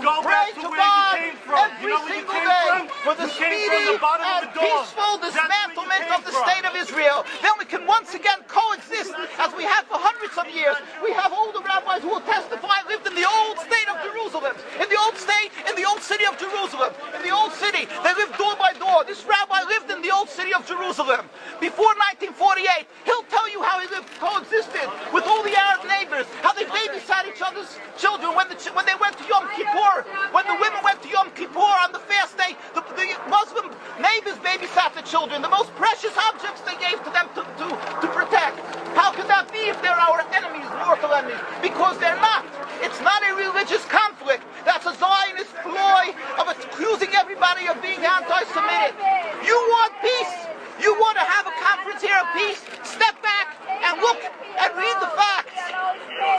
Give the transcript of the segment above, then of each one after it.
pray to God every single day for the speedy and peaceful dismantlement of the State of Israel. Then we can once again coexist as we have for hundreds of years. We have older rabbis who will testify lived in the old state of Jerusalem, in the old state, in the old city of Jerusalem, in the old city. They lived door by door. This rabbi lived in the old city of Jerusalem. Before 1948, he'll tell you how he lived, coexisted with all the Arab neighbors, how they babysat each other's children when they went to Yom Kippur, when the women went to Yom Kippur on the fast day, the Muslim neighbors babysat the children, the most precious objects they gave to them to protect. How could that be if they're our enemies, mortal enemies? Because they're not. It's not a religious conflict. That's a Zionist ploy of accusing everybody of being anti-Semitic. You want peace? You want to have a conference here of peace? Step back and look and read the facts.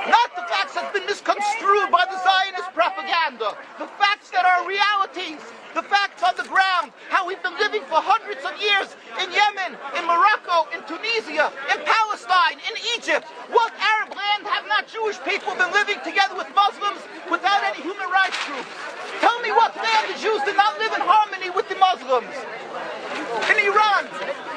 Not the facts that have been misconstrued by the Zionist propaganda. The facts that are realities. The facts on the ground. How we've been living for hundreds of years in Yemen, in Morocco, in Tunisia, in Palestine, in Egypt. What Arab land have not Jewish people been living together with Muslims without any human rights groups? Tell me what land the Jews did not live in harmony with the Muslims. In Iran,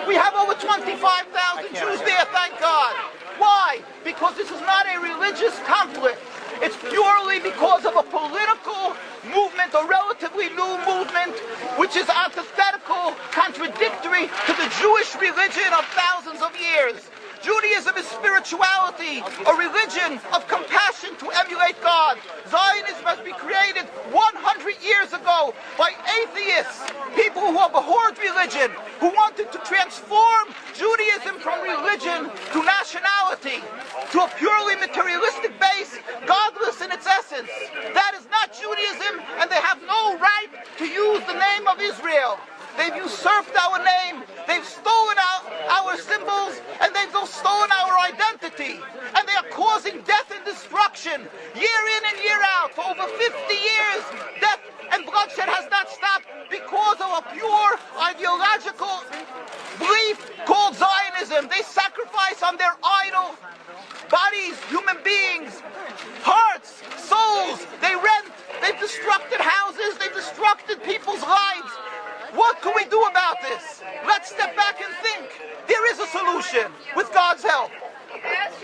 we have over 25,000 Jews there, thank God. Why? Because this is not a religious conflict. It's purely because of a political movement, a relatively new movement, which is antithetical, contradictory to the Jewish religion of thousands of years. Judaism is spirituality, a religion of compassion to emulate God. Zionism has been created 100 years ago by atheists, people who abhorred religion, who wanted to transform Judaism from religion to nationality, to a purely materialistic base, godless in its essence. That is not Judaism, and they have no right to use the name of Israel. They've usurped our name, they've stolen our symbols, and they've stolen our identity. And they are causing death and destruction, year in and year out. For over 50 years, death and bloodshed has not stopped because of a pure ideological belief called Zionism. They sacrifice on their idol bodies, human beings, hearts, souls. They rent, they've destructed houses, they've destructed people's lives. What can we do about this? Let's step back and think. There is a solution with God's help.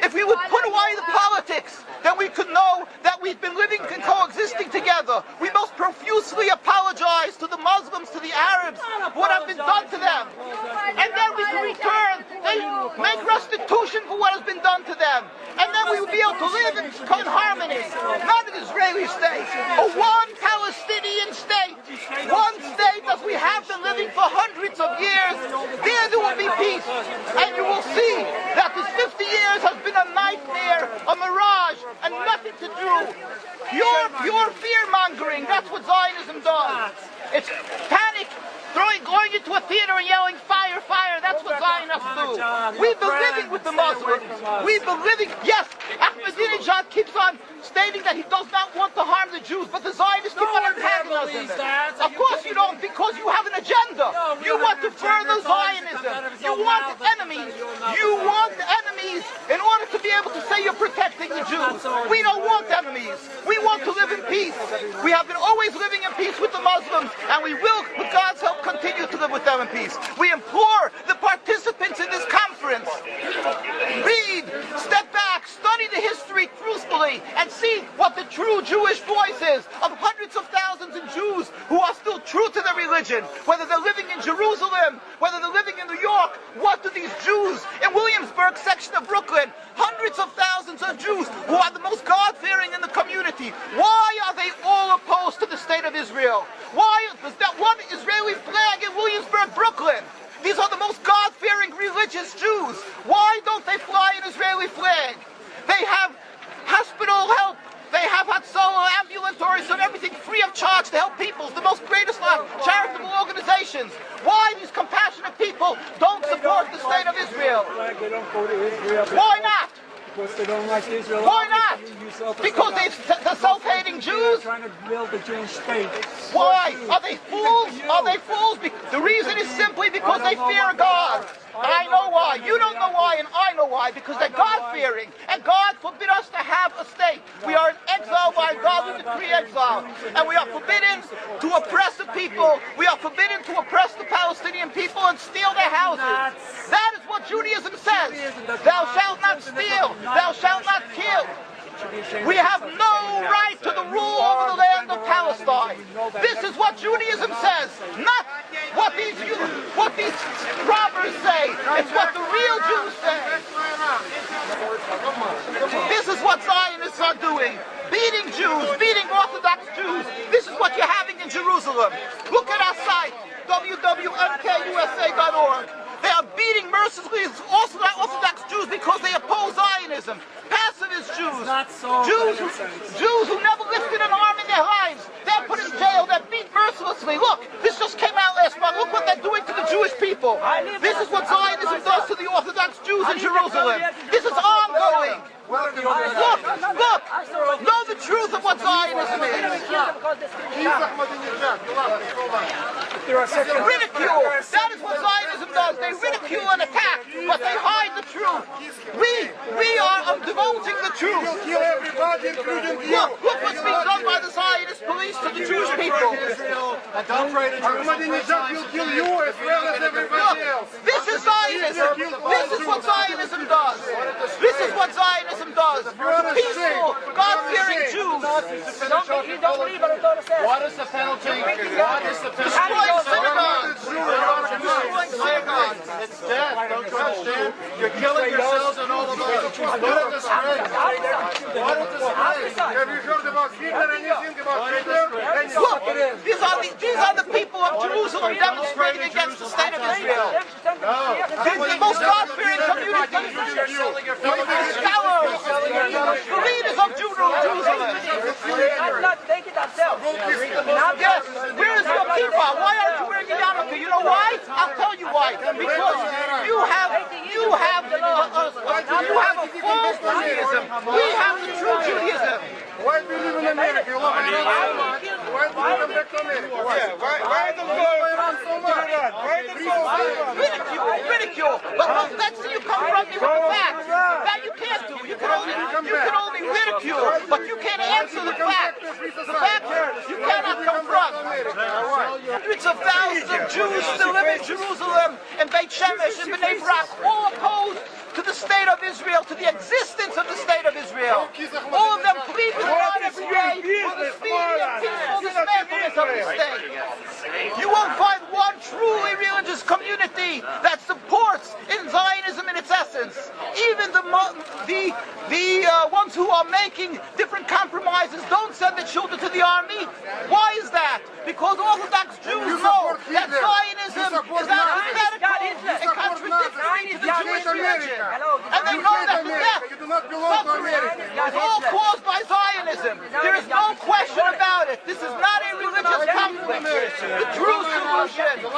If we would put away the politics, then we could know that we've been living and coexisting together. We most profusely apologize to the Muslims, to the Arabs, for what has been done to them. And then we can return, they make restitution for what has been done to them. And then we will be able to live in harmony. Not an Israeli state, a one Palestinian state. One state as we have been living for hundreds of years. There will be peace. And you will see that this 50 years has been a nightmare, a mirage, and nothing to do. Pure fear-mongering. That's what Zionism does. It's panic. Going into a theater and yelling, fire, fire, that's what Zionists do. We've been living with the Muslims. We've been living, yes, Ahmadinejad keeps on stating that he does not want to harm the Jews, but the Zionists keep on antagonizing them. Of course you don't, because you have an agenda. You want to further Zionism. You want enemies. You want enemies in order to be able to say you're protecting the Jews. We don't want enemies. We want to live in peace. We have been always living in peace with the Muslims, and we will, with God's help, continue to live with them in peace. We implore the participants in this conference, read, step back, study the history truthfully, and see what the true Jewish voice is of hundreds of thousands of Jews who are still true to their religion, whether they're living in Jerusalem, whether they're living in New York. What do these Jews in Williamsburg section of Brooklyn, hundreds of thousands of Jews who are the most God-fearing in the community, why are they all opposed to the State of Israel? Why is that one Israeli flag in Williamsburg, Brooklyn? These are the most God-fearing religious Jews. Why don't they fly an Israeli flag? They have hospital help. They have Hatzalah, ambulatories, and everything free of charge to help people. The most greatest charitable organizations. Why these compassionate people don't support the State of Israel? Why not? Because they don't like Israel. Why not? Because they're self-hating Jews? Trying to build a Jewish state. Why? Are they fools? Are they fools? The reason is simply because they fear God. And I know why. You don't know why, and I know why. Because they're God-fearing. And God forbid us to have a state. We are in exile by God who decree exile. And we are forbidden to oppress the people. We are forbidden to oppress the Palestinian people and steal their houses. That is what Judaism says. Thou shalt not steal. Thou shalt not kill. We have no right to the rule over the land of Palestine. This is what Judaism says, not what these robbers say. It's what the real Jews say. This is what Zionists are doing. Beating Jews, beating Orthodox Jews. This is what you're having in Jerusalem. Look at our site, www.mkusa.org. They are beating mercilessly Orthodox Jews because they oppose Zionism. Pacifist Jews. Jews who never lifted an arm in their lives. They're put in jail. They're beat mercilessly. Look, this just came out last month. Look what they're doing to the Jewish people. This is what Zionism does to the Orthodox Jews in Jerusalem. This is ongoing. Look, know the truth of what Zionism is. Ridicule. That is what Zionism does. They ridicule and attack, but they hide the truth. We are divulging the truth. Look what's being done by the Zionist police to the Jewish people. Ahmadinejad will kill you as well as everybody else. This is Zionism. This is what Zionism does. This is what Zionism does. Peaceful, God-fearing Jews. What is the penalty? Destroying synagogues. Destroying synagogues. It's death. Don't you understand? You're killing yourselves and all of us. What a disgrace. What a disgrace. Have you heard about Hitler? Anything about Hitler? Look, these are the people of Jerusalem demonstrating against the state of Israel. The most God-fearing community. Scholars, the leaders of Jerusalem. Yes, where is your kippah? Why aren't you wearing a yarmulke? You know why? I'll tell you why. Because you have a false Judaism. We have the true Judaism. Why do you live in America? You love America so much. Why do you come back to America? Why do you love Iran so much? Ridicule. But let's see you come from me with the facts. That you can't do. You can only ridicule, but you can't answer the facts. The facts you cannot confront. Hundreds of thousands of Jews still live in Jerusalem, and Beit Shemesh, and Bnei Brak, all opposed to the state of Israel, to the existence of the state of Israel. All of them plead with God every day for the speedy and peaceful dismantlement of the state. You won't find one truly religious community that supports in Zionism in its essence. Even the ones who are making different compromises don't send their children to the army. Why is that? Because Orthodox Jews know that Zionism is antithetical and contradictory to the Jewish religion. And they know that the death, suffering, is all caused by Zionism. There is no question about it. This is not a religious conflict. The true solution